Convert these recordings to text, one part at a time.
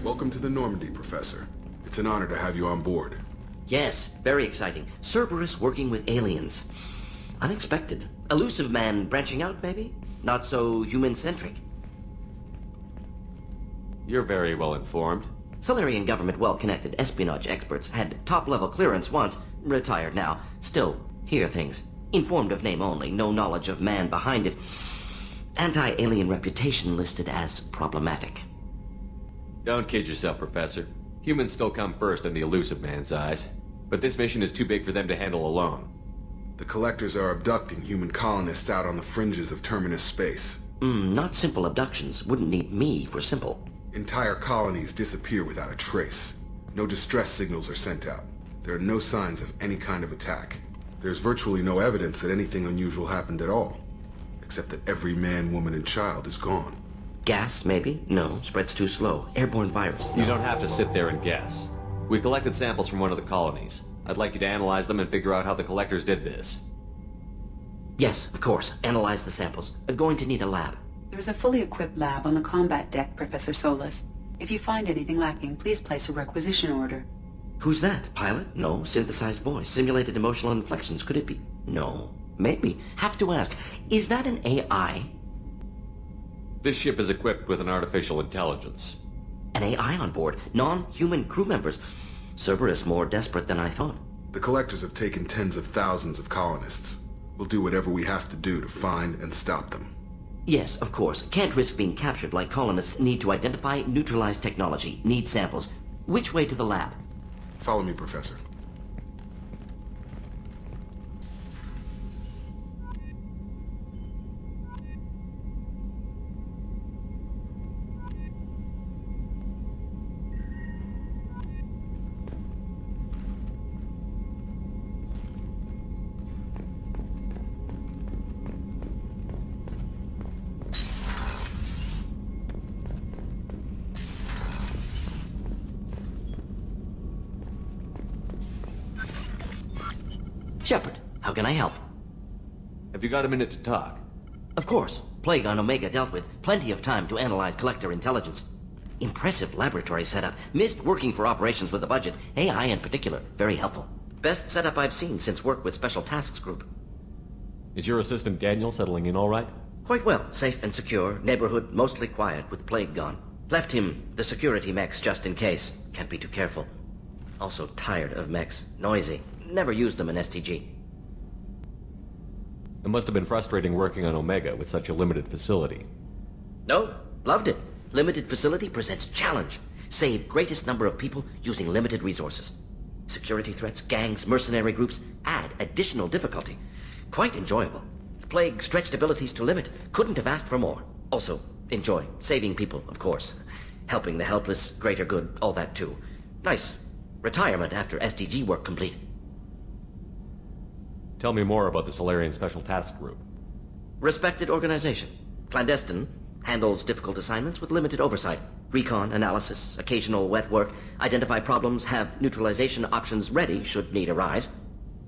Welcome to the Normandy, Professor. It's an honor to have you on board. Yes, very exciting. Cerberus working with aliens. Unexpected. Elusive man branching out, maybe? Not so human-centric. You're very well informed. Solarian government well-connected espionage experts had top-level clearance once, retired now. Still, hear things. Informed of name only, no knowledge of man behind it. Anti-alien reputation listed as problematic. Don't kid yourself, Professor. Humans still come first in the elusive man's eyes. But this mission is too big for them to handle alone. The Collectors are abducting human colonists out on the fringes of Terminus space. Not simple abductions. Wouldn't need me for simple. Entire colonies disappear without a trace. No distress signals are sent out. There are no signs of any kind of attack. There's virtually no evidence that anything unusual happened at all. Except that every man, woman, and child is gone. Gas, maybe? No, spreads too slow. Airborne virus. You don't have to sit there and guess. We collected samples from one of the colonies. I'd like you to analyze them and figure out how the Collectors did this. Yes, of course. Analyze the samples. Going to need a lab. There's a fully equipped lab on the combat deck, Professor Solis. If you find anything lacking, please place a requisition order. Who's that? Pilot? No. Synthesized voice. Simulated emotional inflections. Could it be? No. Maybe. Have to ask. Is that an AI? This ship is equipped with an artificial intelligence. An AI on board. Non-human crew members. Cerberus more desperate than I thought. The Collectors have taken tens of thousands of colonists. We'll do whatever we have to do to find and stop them. Yes, of course. Can't risk being captured like colonists need to identify, neutralize technology, need samples. Which way to the lab? Follow me, Professor. Shepard, how can I help? Have you got a minute to talk? Of course. Plague on Omega dealt with. Plenty of time to analyze Collector intelligence. Impressive laboratory setup. Missed working for operations with a budget. AI in particular. Very helpful. Best setup I've seen since work with Special Tasks Group. Is your assistant Daniel settling in all right? Quite well. Safe and secure. Neighborhood mostly quiet with Plague gone. Left him the security mechs just in case. Can't be too careful. Also tired of mechs. Noisy. Never used them in STG. It must have been frustrating working on Omega with such a limited facility. No, loved it. Limited facility presents challenge. Save greatest number of people using limited resources. Security threats, gangs, mercenary groups add additional difficulty. Quite enjoyable. Plague stretched abilities to limit. Couldn't have asked for more. Also, enjoy. Saving people, of course. Helping the helpless, greater good, all that too. Nice. Retirement after STG work complete. Tell me more about the Solarian Special Task Group. Respected organization. Clandestine. Handles difficult assignments with limited oversight. Recon, analysis, occasional wet work. Identify problems, have neutralization options ready should need arise.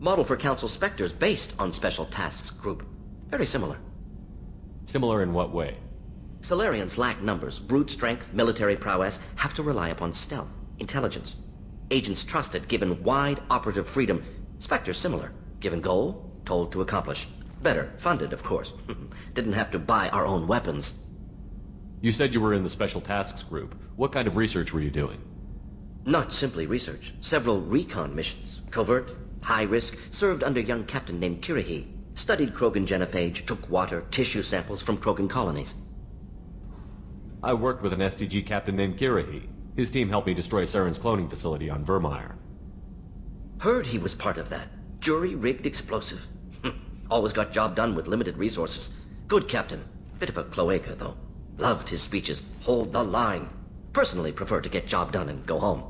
Model for Council Spectres based on Special Tasks Group. Very similar. Similar in what way? Solarians lack numbers, brute strength, military prowess, have to rely upon stealth, intelligence. Agents trusted, given wide operative freedom. Spectres similar. Given goal, told to accomplish. Better, funded, of course. Didn't have to buy our own weapons. You said you were in the Special Tasks Group. What kind of research were you doing? Not simply research. Several recon missions. Covert, high risk, served under young captain named Kirihi. Studied Krogan genophage, took water, tissue samples from Krogan colonies. I worked with an STG captain named Kirihi. His team helped me destroy Saren's cloning facility on Vermeer. Heard he was part of that. Jury-rigged explosive. Always got job done with limited resources. Good captain. Bit of a cloaca, though. Loved his speeches. Hold the line. Personally prefer to get job done and go home.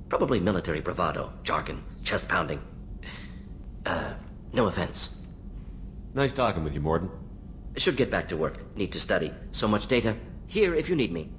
Probably military bravado, jargon, chest-pounding. No offense. Nice talking with you, Morden. Should get back to work. Need to study. So much data. Here if you need me.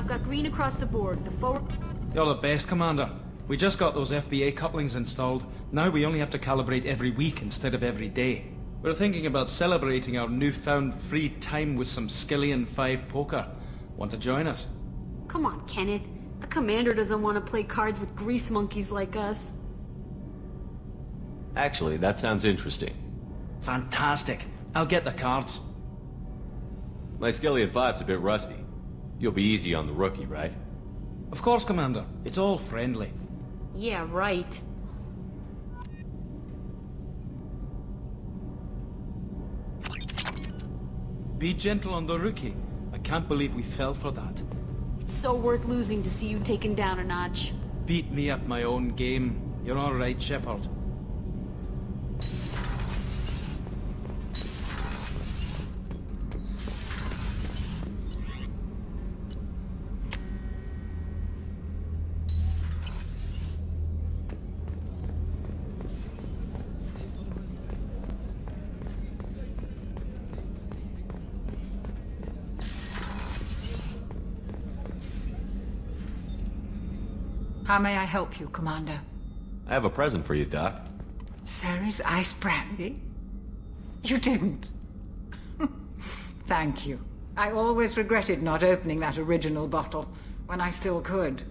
I've got green across the board. The forward... You're the best, Commander. We just got those FBA couplings installed. Now we only have to calibrate every week instead of every day. We're thinking about celebrating our newfound free time with some Skillian 5 poker. Want to join us? Come on, Kenneth. The commander doesn't want to play cards with grease monkeys like us. Actually, that sounds interesting. Fantastic. I'll get the cards. My Skillian 5's a bit rusty. You'll be easy on the rookie, right? Of course, Commander. It's all friendly. Yeah, right. Be gentle on the rookie. I can't believe we fell for that. It's so worth losing to see you taken down a notch. Beat me at my own game. You're all right, Shepard. How may I help you, Commander? I have a present for you, Doc. Sarah's ice brandy? You didn't. Thank you. I always regretted not opening that original bottle when I still could.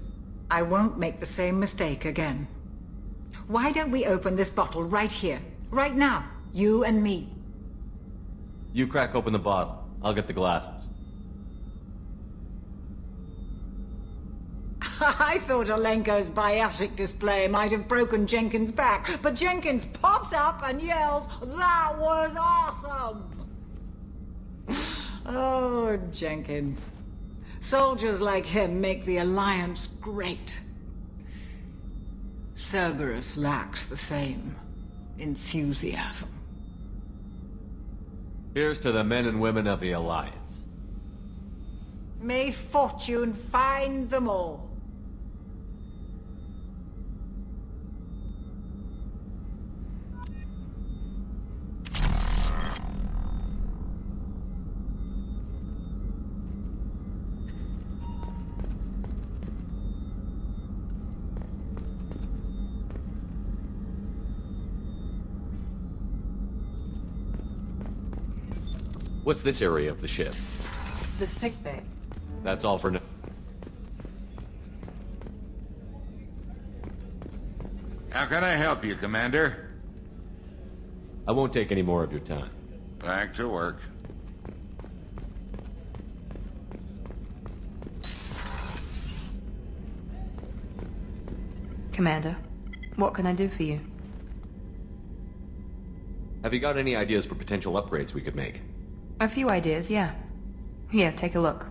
I won't make the same mistake again. Why don't we open this bottle right here, right now, you and me? You crack open the bottle. I'll get the glasses. I thought Alenko's biotic display might have broken Jenkins' back, but Jenkins pops up and yells, "That was awesome!" Oh, Jenkins. Soldiers like him make the Alliance great. Cerberus lacks the same enthusiasm. Here's to the men and women of the Alliance. May fortune find them all. What's this area of the ship? The sick bay. That's all for now. How can I help you, Commander? I won't take any more of your time. Back to work. Commander, what can I do for you? Have you got any ideas for potential upgrades we could make? A few ideas, yeah. Here, take a look.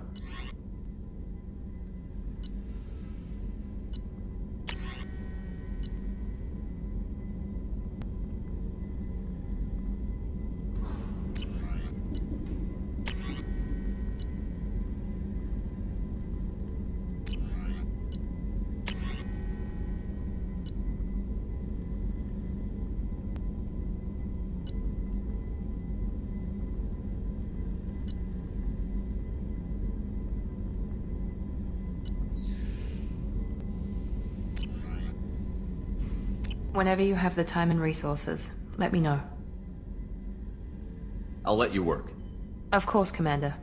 Whenever you have the time and resources, let me know. I'll let you work. Of course, Commander.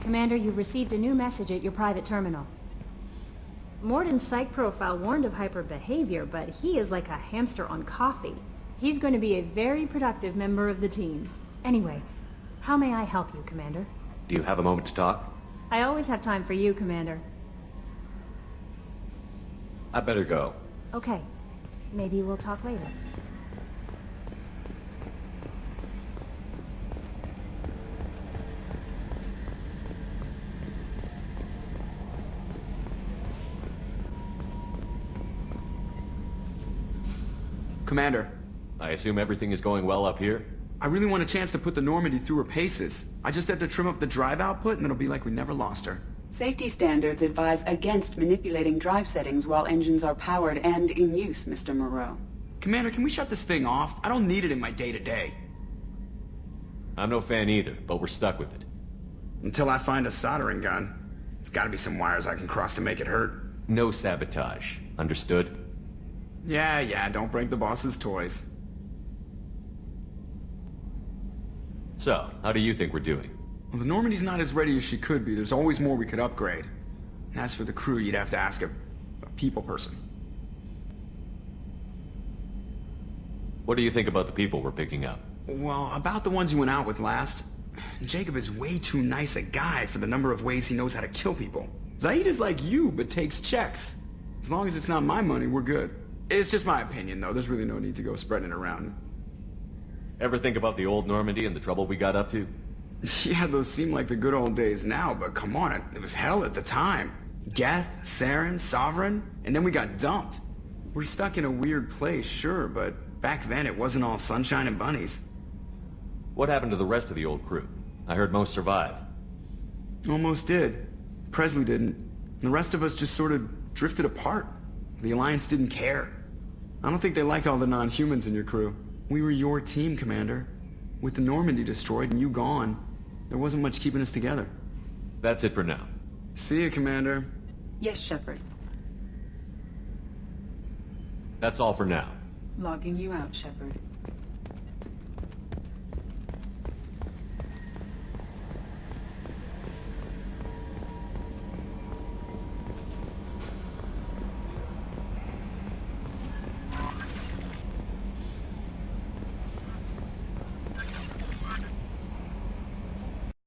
Commander, you've received a new message at your private terminal. Morden's psych profile warned of hyper behavior, but he is like a hamster on coffee. He's going to be a very productive member of the team. Anyway, how may I help you, Commander? Do you have a moment to talk? I always have time for you, Commander. I better go. Okay. Maybe we'll talk later. Commander, I assume everything is going well up here? I really want a chance to put the Normandy through her paces. I just have to trim up the drive output and it'll be like we never lost her. Safety standards advise against manipulating drive settings while engines are powered and in use, Mr. Moreau. Commander, can we shut this thing off? I don't need it in my day-to-day. I'm no fan either, but we're stuck with it. Until I find a soldering gun. There's gotta be some wires I can cross to make it hurt. No sabotage. Understood? Yeah, don't break the boss's toys. So, how do you think we're doing? Well, the Normandy's not as ready as she could be. There's always more we could upgrade. And as for the crew, you'd have to ask a people person. What do you think about the people we're picking up? Well, about the ones you went out with last. Jacob is way too nice a guy for the number of ways he knows how to kill people. Zaid is like you, but takes checks. As long as it's not my money, we're good. It's just my opinion, though. There's really no need to go spreading it around. Ever think about the old Normandy and the trouble we got up to? Yeah, those seem like the good old days now, but come on, it was hell at the time. Geth, Saren, Sovereign, and then we got dumped. We're stuck in a weird place, sure, but back then it wasn't all sunshine and bunnies. What happened to the rest of the old crew? I heard most survived. Almost did. Presley didn't. The rest of us just sort of drifted apart. The Alliance didn't care. I don't think they liked all the non-humans in your crew. We were your team, Commander. With the Normandy destroyed and you gone, there wasn't much keeping us together. That's it for now. See you, Commander. Yes, Shepard. That's all for now. Logging you out, Shepard.